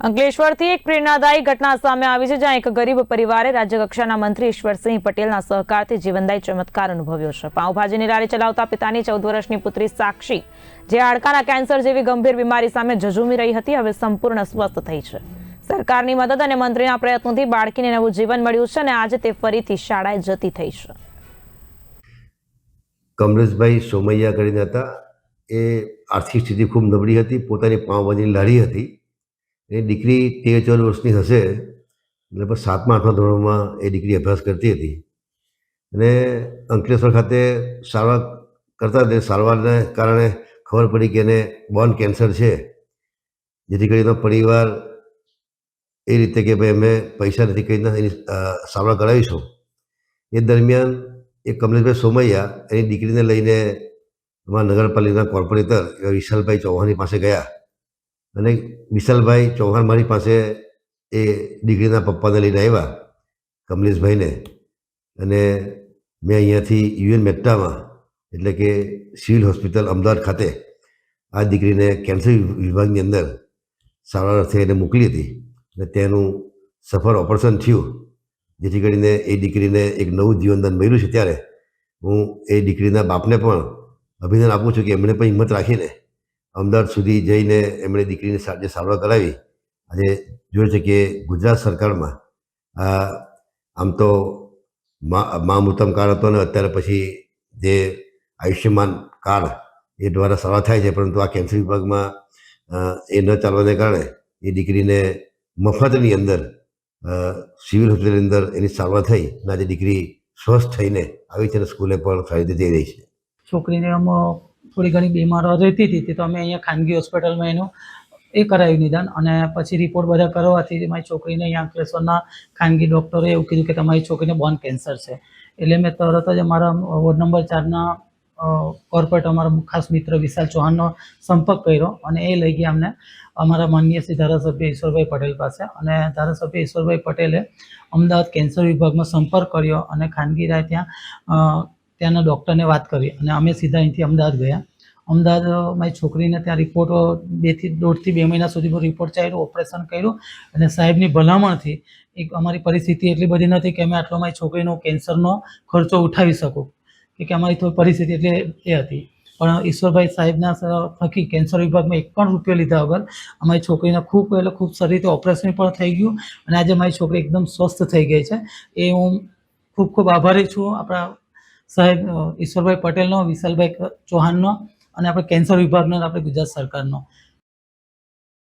અંકલેશ્વરથી એક પ્રેરણાદાયી ઘટના સામે આવી છે, જ્યાં એક ગરીબ પરિવારે રાજ્યકક્ષાના મંત્રી ઈશ્વરસિંહ પટેલના સહકારથી જીવનદાયી ચમત્કાર અનુભવ્યો છે। પાઉંભાજીની લારી ચલાવતા પિતાની 14 વર્ષની પુત્રી સાક્ષી, જે હાડકાના કેન્સર જેવી ગંભીર બીમારી સામે ઝઝૂમી રહી હતી, હવે સંપૂર્ણ સ્વસ્થ થઈ છે। સરકારની મદદ અને મંત્રીના પ્રયત્નોથી બાળકીને નવું જીવન મળ્યું છે અને આજે તે ફરીથી શાળાએ જતી થઈ છે। કમલેશભાઈ સોમૈયા કરીને હતા। એ આર્થિક સ્થિતિ ખૂબ નબળી હતી। પોતાની પાઉંભાજીની લારી હતી। એ દીકરી 13-14 વર્ષની હશે, લગભગ 7મા-8મા ધોરણમાં એ દીકરી અભ્યાસ કરતી હતી અને અંકલેશ્વર ખાતે સારવાર કરતા હતી। સારવારને કારણે ખબર પડી કે એને બોન કેન્સર છે, જેથી કરીને પરિવાર એ રીતે કે ભાઈ અમે પૈસા નથી કરીને એની સારવાર કરાવીશું। એ દરમિયાન એ કમલેશભાઈ સોમૈયા એની દીકરીને લઈને અમારા નગરપાલિકાના કોર્પોરેટર વિશાલભાઈ ચૌહાણની પાસે ગયા અને વિશાલભાઈ ચૌહાણ મારી પાસે એ દીકરીના પપ્પાને લઈને આવ્યા, કમલેશભાઈને, અને મેં અહીંયાથી યુએન મહેતામાં એટલે કે સિવિલ હોસ્પિટલ અમદાવાદ ખાતે આ દીકરીને કેન્સર વિભાગની અંદર સારવાર અર્થે એને મોકલી હતી અને તેનું સફળ ઓપરેશન થયું, જેથી કરીને એ દીકરીને એક નવું જીવનદાન મળ્યું છે। ત્યારે હું એ દીકરીના બાપને પણ અભિનંદન આપું છું કે એમણે પણ હિંમત રાખીને અમદાવાદ સુધી જઈને એમણે દીકરીને જે સારવાર કરાવી। આજે જોયું છે કે ગુજરાત સરકારમાં આમ તો મા મૃતમ કાર્ડ હતો ને અત્યારે પછી જે આયુષ્યમાન કાર્ડ એ દ્વારા સારવાર થાય છે, પરંતુ આ કેન્સર વિભાગમાં એ ન ચાલવાને કારણે એ દીકરીને મફતની અંદર સિવિલ હોસ્પિટલની અંદર એની સારવાર થઈ અને આજે દીકરી સ્વસ્થ થઈને આવી છે અને સ્કૂલે પણ સારી રીતે જઈ રહી છે। છોકરીને આમ થોડી ઘણી બીમાર રહેતી હતી, તો અમે અહીંયા ખાનગી હોસ્પિટલમાં એનું એ કરાવ્યું નિદાન, અને પછી રિપોર્ટ બધા કરવાથી મારી છોકરીને અહીંયા અંકલેશ્વરના ખાનગી ડૉક્ટરે એવું કીધું કે તમારી છોકરીને બોન કેન્સર છે। એટલે મેં તરત જ અમારા વોર્ડ નંબર 4ના કોર્પોરેટર અમારા ખાસ મિત્ર વિશાલ ચૌહાણનો સંપર્ક કર્યો અને એ લઈ ગયા અમને અમારા માનનીય શ્રી ધારાસભ્ય ઈશ્વરભાઈ પટેલ પાસે, અને ધારાસભ્ય ઈશ્વરભાઈ પટેલે અમદાવાદ કેન્સર વિભાગમાં સંપર્ક કર્યો અને ખાનગી રાય ત્યાંના ડૉક્ટરને વાત કરી અને અમે સીધા અહીંથી અમદાવાદ ગયા। અમદાવાદ મારી છોકરીને ત્યાં રિપોર્ટ 1.5 મહિના સુધી રિપોર્ટ ચાલ્યો, ઓપરેશન કર્યું, અને સાહેબની ભલામણથી એક અમારી પરિસ્થિતિ એટલી બધી નથી કે અમે આટલો મારી છોકરીનો કેન્સરનો ખર્ચો ઉઠાવી શકું, કે અમારી થોડી પરિસ્થિતિ એટલે એ હતી, પણ ઈશ્વરભાઈ સાહેબના થકી કેન્સર વિભાગમાં એક પણ રૂપિયો લીધા વગર અમારી છોકરીને ખૂબ સારી રીતે ઓપરેશન પણ થઈ ગયું અને આજે મારી છોકરી એકદમ સ્વસ્થ થઈ ગઈ છે। એ હું ખૂબ આભારી છું આપણા સાહેબ ઈશ્વરભાઈ પટેલનો, વિશાલભાઈ ચૌહાણનો અને આપણે કેન્સર વિભાગનો, આપણે ગુજરાત સરકારનો।